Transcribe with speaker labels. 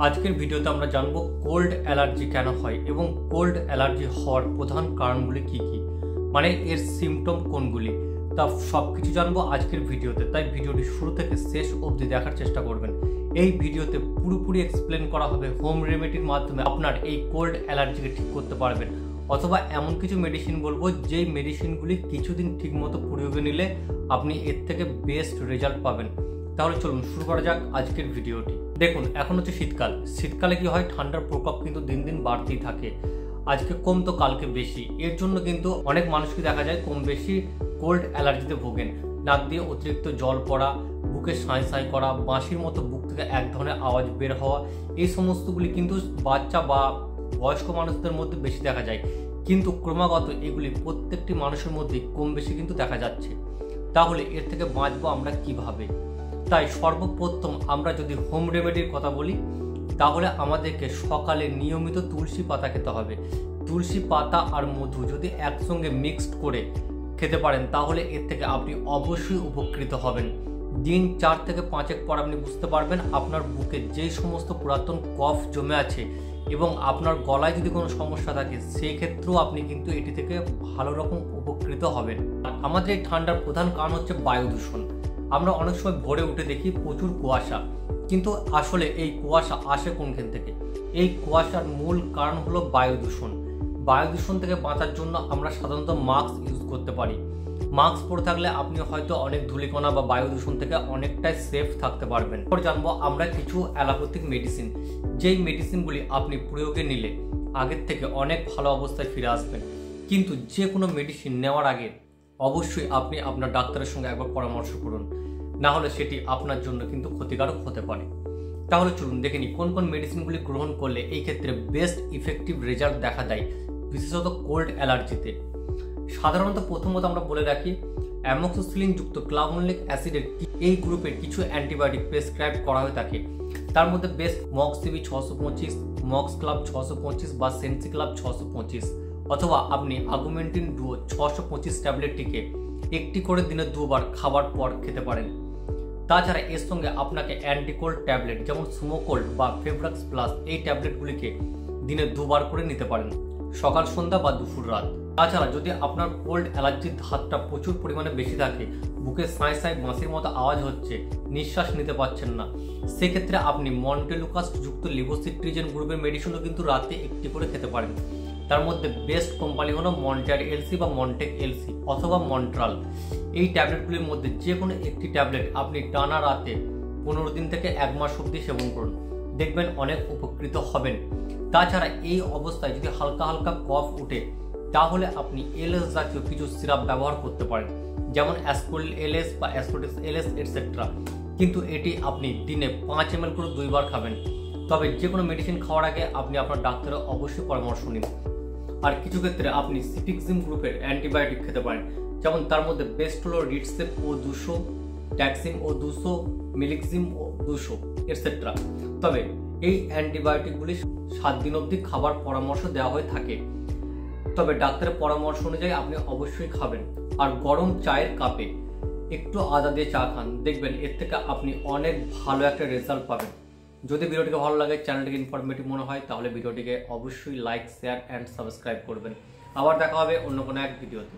Speaker 1: আজকের ভিডিওতে আমরা জানবো কোল্ড অ্যালার্জি কেন হয় এবং কোল্ড অ্যালার্জি হওয়ার প্রধান কারণগুলি কি কি, মানে এর সিমটম কোনগুলি, তা সবকিছু জানবো আজকের ভিডিওতে। তাই ভিডিওটি শুরু থেকে শেষ অবধি দেখার চেষ্টা করবেন। এই ভিডিওতে পুরোপুরি এক্সপ্লেন করা হবে হোম রেমেডির মাধ্যমে আপনার এই কোল্ড অ্যালার্জিকে ঠিক করতে পারবেন, অথবা এমন কিছু মেডিসিন বলবো যেই মেডিসিনগুলি কিছুদিন ঠিকমতো প্রয়োগে নিলে আপনি এর থেকে বেস্ট রেজাল্ট পাবেন। তাহলে চলুন শুরু করা যাক আজকের ভিডিওটি। দেখুন, এখন হচ্ছে শীতকাল। শীতকালে কি হয়, ঠান্ডার প্রকোপ কিন্তু দিন দিন বাড়তেই থাকে। আজকে কম তো কালকে বেশি। এর জন্য কিন্তু অনেক মানুষকে দেখা যায় কম বেশি কোল্ড অ্যালার্জিতে ভোগেন। নাক দিয়ে অতিরিক্ত জল পড়া, বুকে সাঁই সাঁই করা, বাঁশির মতো বুক থেকে এক ধরনের আওয়াজ বের হওয়া, এই সমস্তগুলি কিন্তু বাচ্চা বা বয়স্ক মানুষদের মধ্যে বেশি দেখা যায়। কিন্তু ক্রমাগত এগুলি প্রত্যেকটি মানুষের মধ্যেই কম বেশি কিন্তু দেখা যাচ্ছে। তাহলে এর থেকে বাঁচবো আমরা কিভাবে? তাই সর্বপ্রথম আমরা যদি হোম রেমেডির কথা বলি, তাহলে আমাদেরকে সকালে নিয়মিত তুলসী পাতা খেতে হবে। তুলসী পাতা আর মধু যদি একসঙ্গে মিক্সড করে খেতে পারেন, তাহলে এর থেকে আপনি অবশ্যই উপকৃত হবেন। দিন 4 থেকে 5 পর আপনি বুঝতে পারবেন আপনার বুকে যে সমস্ত পুরাতন কফ জমে আছে এবং আপনার গলায় যদি কোনো সমস্যা থাকে, সেই ক্ষেত্রেও আপনি কিন্তু এটি থেকে ভালো রকম উপকৃত হবেন। আমাদের এই ঠান্ডার প্রধান কারণ হচ্ছে বায়ু দূষণ। আমরা অনেক সময় ভোরে উঠে দেখি প্রচুর কুয়াশা, কিন্তু আসলে এই কুয়াশা আসে কোনখান থেকে? এই কুয়াশার মূল কারণ হলো বায়ু দূষণ। বায়ু দূষণ থেকে বাঁচার জন্য আমরা সাধারণত মাস্ক ইউজ করতে পারি। মাস্ক পরে থাকলে আপনি হয়তো অনেক ধূলিকণা বা বায়ু দূষণ থেকে অনেকটাই সেফ থাকতে পারবেন। এরপর জানবো আমরা কিছু অ্যালোপ্যাথিক মেডিসিন, যেই মেডিসিনগুলি আপনি প্রয়োগে নিলে আগের থেকে অনেক ভালো অবস্থায় ফিরে আসবেন। কিন্তু যে কোনো মেডিসিন নেওয়ার আগে অবশ্যই আপনি আপনার ডাক্তারের সঙ্গে একবার পরামর্শ করুন, না হলে সেটি আপনার জন্য কিন্তু ক্ষতিকারক হতে পারে। তাহলে চলুন দেখে নিই কোন কোন মেডিসিনগুলি গ্রহণ করলে এই ক্ষেত্রে বেস্ট ইফেক্টিভ রেজাল্ট দেখা দেয়, বিশেষত কোল্ড অ্যালার্জিতে। সাধারণত প্রথমত আমরা বলে রাখি, অ্যামোক্সিসিলিন যুক্ত ক্লাভোনিক অ্যাসিডের এই গ্রুপের কিছু অ্যান্টিবায়োটিক প্রেসক্রাইব করা হয়ে থাকে। তার মধ্যে বেস্ট মক্সিবি 625, মক্স ক্লাব 625 বা সেন্সি ক্লাব 625, অথবা আপনি আগুমেন্টিন ডুও 625 ট্যাবলেটটিকে একটি করে দিনে 2 বার খাবার পর খেতে পারেন। তাছাড়া এর সঙ্গে আপনাকে অ্যান্টিকোল্ড ট্যাবলেট যেমন সুমোকোল্ড বা ফেব্রাক্স প্লাস, এই ট্যাবলেটগুলিকে দিনে 2 বার করে নিতে পারেন, সকাল সন্ধ্যা বা দুপুর রাত। তাছাড়া যদি আপনার কোল্ড অ্যালার্জির ধাতটা প্রচুর পরিমাণে বেশি থাকে, বুকে সাঁই সাঁই বাঁশির মতো আওয়াজ হচ্ছে, নিঃশ্বাস নিতে পারছেন না, সেক্ষেত্রে আপনি মন্টেলুকাস যুক্ত লিভোসিট্রিজেন গ্রুপের মেডিসিনও কিন্তু রাতে একটি করে খেতে পারেন। তার মধ্যে বেস্ট কোম্পানি হলো মন্টেয়ার এলসি বা মন্টেক এলসি অথবা মন্ট্রাল। এই ট্যাবলেটগুলির মধ্যে যে কোনো একটি ট্যাবলেট আপনি টানা রাতে 15 দিন থেকে 1 মাস অবধি সেবন করুন, দেখবেন অনেক উপকৃত হবেন। তাছাড়া এই অবস্থায় যদি হালকা হালকা কফ উঠে, তাহলে আপনি এলএস জাতীয় কিছু সিরাপ ব্যবহার করতে পারেন, যেমন অ্যাসপোরিল এলএস বা অ্যাসপোটিস এলএস এটসেট্রা। কিন্তু এটি আপনি দিনে 5 ml করে 2 বার খাবেন। তবে যে কোনো মেডিসিন খাওয়ার আগে আপনি আপনার ডাক্তারের অবশ্যই পরামর্শ নিন। আর কিছু ক্ষেত্রে আপনি সিপিক্সিম গ্রুপের অ্যান্টিবায়োটিক খেতে পারেন, যেমন তার মধ্যে বেস্ট হলো রিটসেপ ও 200, ট্যাক্সিম ও 200, মিলিক্সিম ও 200 এটসেট্রা। তবে এই অ্যান্টিবায়োটিকগুলি 7 দিন অবধি খাবার পরামর্শ দেওয়া হয়ে থাকে। তবে ডাক্তারের পরামর্শ অনুযায়ী আপনি অবশ্যই খাবেন। আর গরম চায়ের কাপে একটু আদা দিয়ে চা খান, দেখবেন এর থেকে আপনি অনেক ভালো একটা রেজাল্ট পাবেন। যদি ভিডিওটিকে ভালো লাগে, চ্যানেলটিকে ইনফরমেটিভ মনে হয়, তাহলে ভিডিওটিকে অবশ্যই লাইক, শেয়ার অ্যান্ড সাবস্ক্রাইব করবেন। আবার দেখা হবে অন্য কোনো এক ভিডিওতে।